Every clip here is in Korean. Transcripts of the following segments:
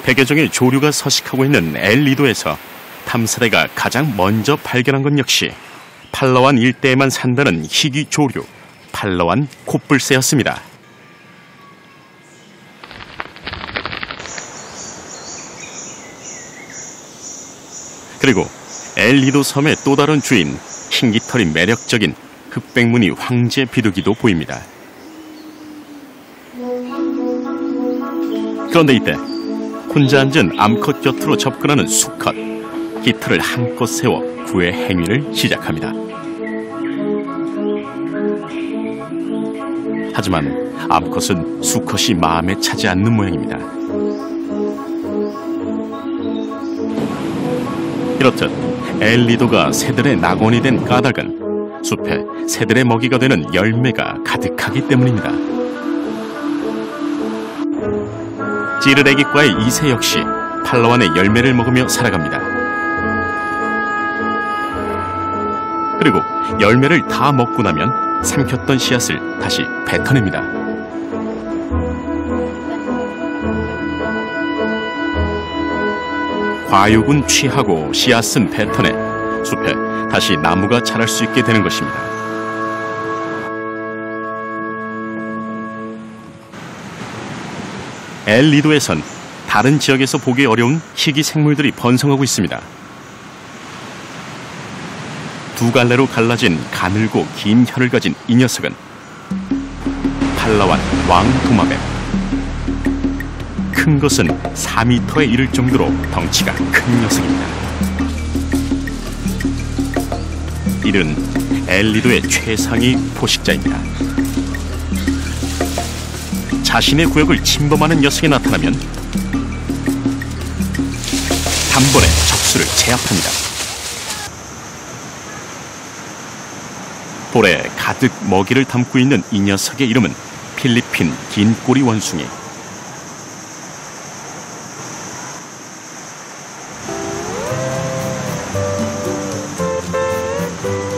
100여 종의 조류가 서식하고 있는 엘리도에서 탐사대가 가장 먼저 발견한 건 역시 팔라완 일대에만 산다는 희귀 조류, 팔라완 콧불새였습니다. 그리고 엘리도 섬의 또 다른 주인, 흰깃털이 매력적인 흑백무늬 황제 비둘기도 보입니다. 그런데 이때 혼자 앉은 암컷 곁으로 접근하는 수컷, 깃털을 한껏 세워 구애 행위를 시작합니다. 하지만 암컷은 수컷이 마음에 차지 않는 모양입니다. 이렇듯 엘리도가 새들의 낙원이 된 까닭은 숲에 새들의 먹이가 되는 열매가 가득하기 때문입니다. 찌르레기과의 이 새 역시 팔라완의 열매를 먹으며 살아갑니다. 그리고 열매를 다 먹고 나면 삼켰던 씨앗을 다시 뱉어냅니다. 과육은 취하고 씨앗은 뱉어내 숲에 다시 나무가 자랄 수 있게 되는 것입니다. 엘리도에선 다른 지역에서 보기 어려운 희귀 생물들이 번성하고 있습니다. 두 갈래로 갈라진 가늘고 긴 혀를 가진 이 녀석은 팔라완 왕도마뱀. 큰 것은 4m에 이를 정도로 덩치가 큰 녀석입니다. 이는 엘리도의 최상위 포식자입니다. 자신의 구역을 침범하는 녀석이 나타나면 단번에 적수를 제압합니다. 볼에 가득 먹이를 담고 있는 이 녀석의 이름은 필리핀 긴꼬리 원숭이.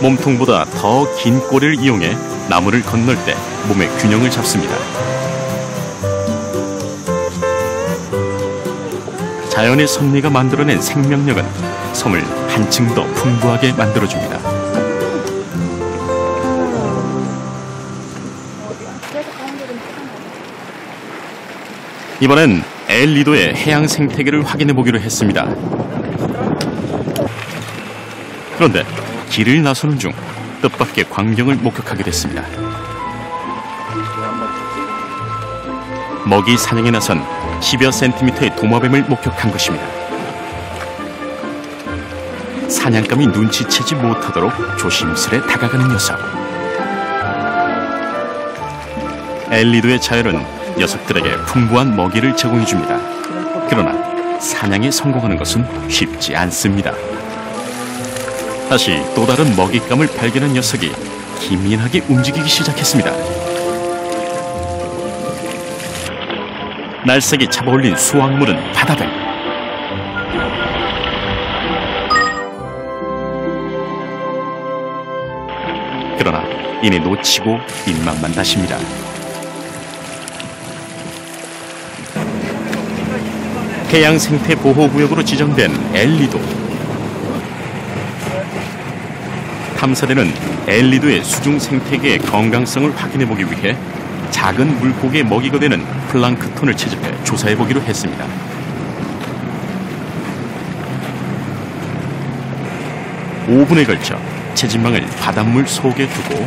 몸통보다 더 긴 꼬리를 이용해 나무를 건널 때 몸의 균형을 잡습니다. 자연의 섭리가 만들어낸 생명력은 섬을 한층 더 풍부하게 만들어줍니다. 이번엔 엘리도의 해양 생태계를 확인해 보기로 했습니다. 그런데 길을 나서는 중 뜻밖의 광경을 목격하게 됐습니다. 먹이 사냥에 나선 10여 센티미터의 도마뱀을 목격한 것입니다. 사냥감이 눈치채지 못하도록 조심스레 다가가는 녀석. 엘리도의 자열은 녀석들에게 풍부한 먹이를 제공해줍니다. 그러나 사냥에 성공하는 것은 쉽지 않습니다. 다시 또 다른 먹잇감을 발견한 녀석이 기민하게 움직이기 시작했습니다. 날쌔게 잡아올린 수확물은 바다뱀. 그러나 이내 놓치고 민망만 다십니다. 해양 생태 보호구역으로 지정된 엘리도. 탐사대는 엘리도의 수중 생태계의 건강성을 확인해보기 위해 작은 물고기의 먹이가 되는 플랑크톤을 채집해 조사해보기로 했습니다. (5분에) 걸쳐 채집망을 바닷물 속에 두고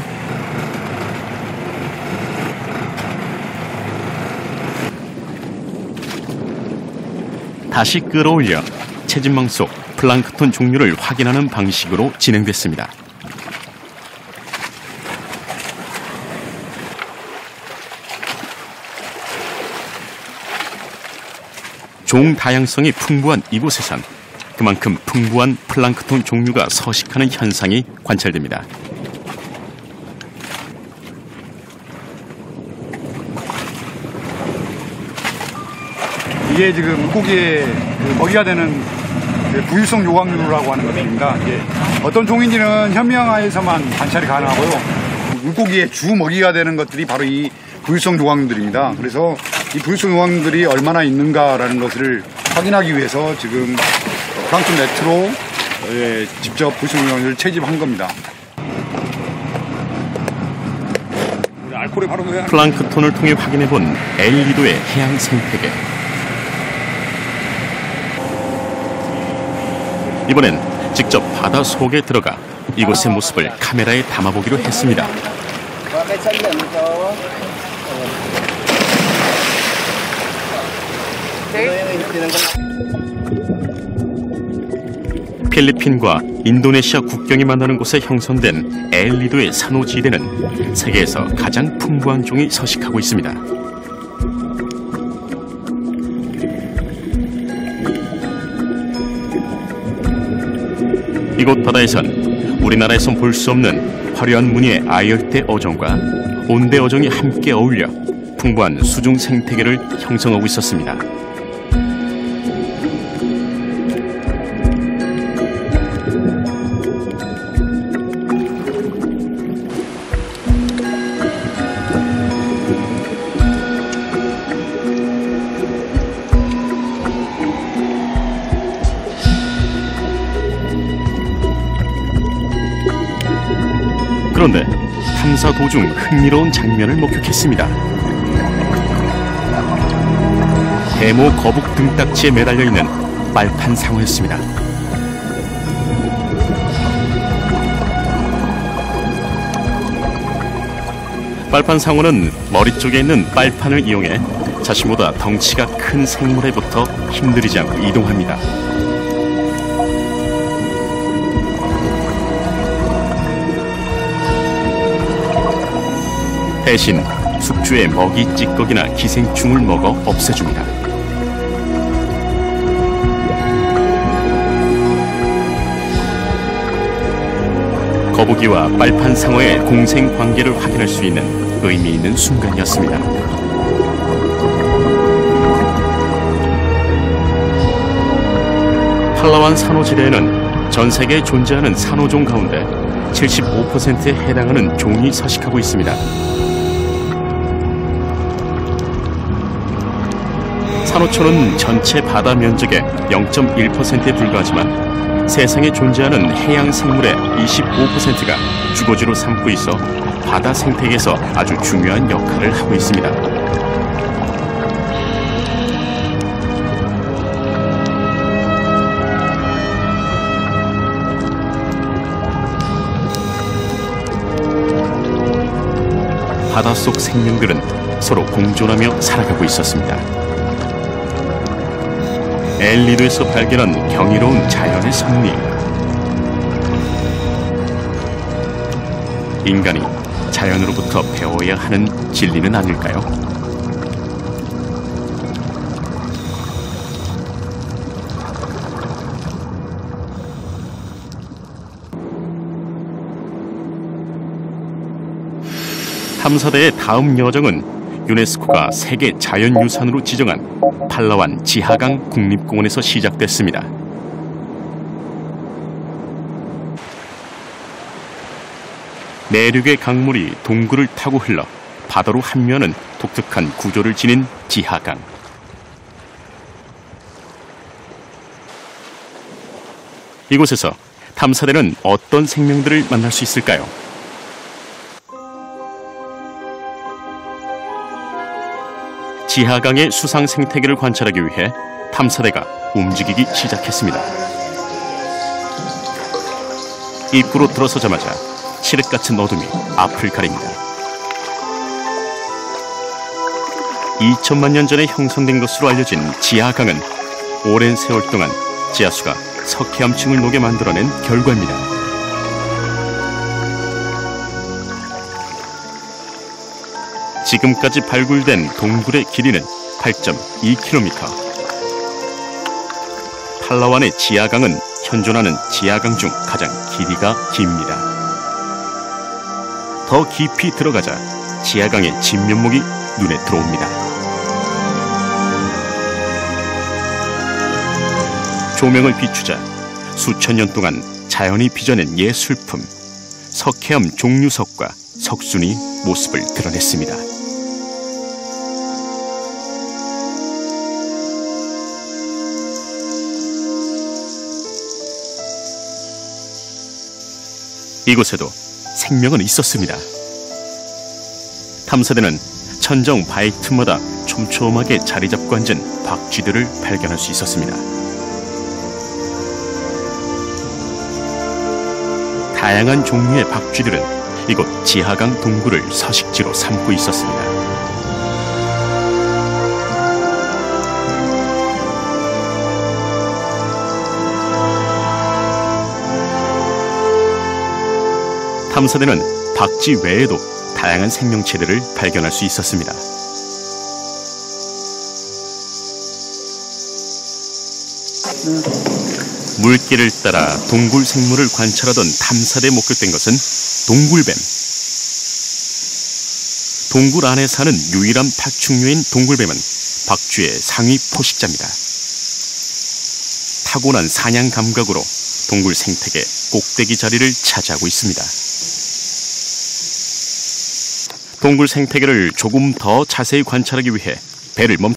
다시 끌어올려 채집망 속 플랑크톤 종류를 확인하는 방식으로 진행됐습니다. 종 다양성이 풍부한 이곳에선 그만큼 풍부한 플랑크톤 종류가 서식하는 현상이 관찰됩니다. 이게 지금 물고기의 먹이가 되는 부유성 요강류라고 하는 것입니다. 어떤 종인지는 현미양하에서만 관찰이 가능하고요. 물고기의 주 먹이가 되는 것들이 바로 이 부유성 조각들입니다. 그래서 이 부유성 조각들이 얼마나 있는가라는 것을 확인하기 위해서 지금 플랑크톤 네트로 직접 부유성 조각들을 채집한 겁니다. 플랑크톤을 통해 확인해본 엘리도의 해양 생태계. 이번엔 직접 바다 속에 들어가 이곳의 모습을 카메라에 담아보기로 했습니다. 필리핀과 인도네시아 국경이 만나는 곳에 형성된 엘리도의 산호지대는 세계에서 가장 풍부한 종이 서식하고 있습니다. 이곳 바다에선 우리나라에선 볼 수 없는 화려한 무늬의 아열대 어종과 온대 어종이 함께 어울려 풍부한 수중 생태계를 형성하고 있었습니다. 그런데 탐사 도중 흥미로운 장면을 목격했습니다. 대모 거북 등딱지에 매달려 있는 빨판 상어였습니다. 빨판 상어는 머리 쪽에 있는 빨판을 이용해 자신보다 덩치가 큰 생물에 붙어 힘들이지 않고 이동합니다. 대신 숙주의 먹이 찌꺼기나 기생충을 먹어 없애줍니다. 거북이와 빨판 상어의 공생 관계를 확인할 수 있는 의미 있는 순간이었습니다. 팔라완 산호지대에는 전 세계에 존재하는 산호종 가운데 75%에 해당하는 종이 서식하고 있습니다. 산호초는 전체 바다 면적의 0.1%에 불과하지만 세상에 존재하는 해양 생물의 25%가 주거지로 삼고 있어 바다 생태계에서 아주 중요한 역할을 하고 있습니다. 바닷속 생명들은 서로 공존하며 살아가고 있었습니다. 엘리도에서 발견한 경이로운 자연의 섭리. 인간이 자연으로부터 배워야 하는 진리는 아닐까요? 탐사대의 다음 여정은 유네스코가 세계 자연유산으로 지정한 팔라완 지하강 국립공원에서 시작됐습니다. 내륙의 강물이 동굴을 타고 흘러 바다로 합류하는 독특한 구조를 지닌 지하강. 이곳에서 탐사대는 어떤 생명들을 만날 수 있을까요? 지하강의 수상 생태계를 관찰하기 위해 탐사대가 움직이기 시작했습니다. 입구로 들어서자마자 칠흑같은 어둠이 앞을 가립니다. 2000만 년 전에 형성된 것으로 알려진 지하강은 오랜 세월 동안 지하수가 석회암층을 녹여 만들어낸 결과입니다. 지금까지 발굴된 동굴의 길이는 8.2km. 팔라완의 지하강은 현존하는 지하강 중 가장 길이가 깁니다. 더 깊이 들어가자 지하강의 진면목이 눈에 들어옵니다. 조명을 비추자 수천 년 동안 자연이 빚어낸 예술품, 석회암 종류석과 석순이 모습을 드러냈습니다. 이곳에도 생명은 있었습니다. 탐사대는 천정 바위 틈마다 촘촘하게 자리 잡고 앉은 박쥐들을 발견할 수 있었습니다. 다양한 종류의 박쥐들은 이곳 지하강 동굴을 서식지로 삼고 있었습니다. 탐사대는 박쥐 외에도 다양한 생명체들을 발견할 수 있었습니다. 물길을 따라 동굴 생물을 관찰하던 탐사대에 목격된 것은 동굴뱀. 동굴 안에 사는 유일한 파충류인 동굴뱀은 박쥐의 상위 포식자입니다. 타고난 사냥 감각으로 동굴 생태계 꼭대기 자리를 차지하고 있습니다. 동굴 생태계를 조금 더 자세히 관찰하기 위해 배를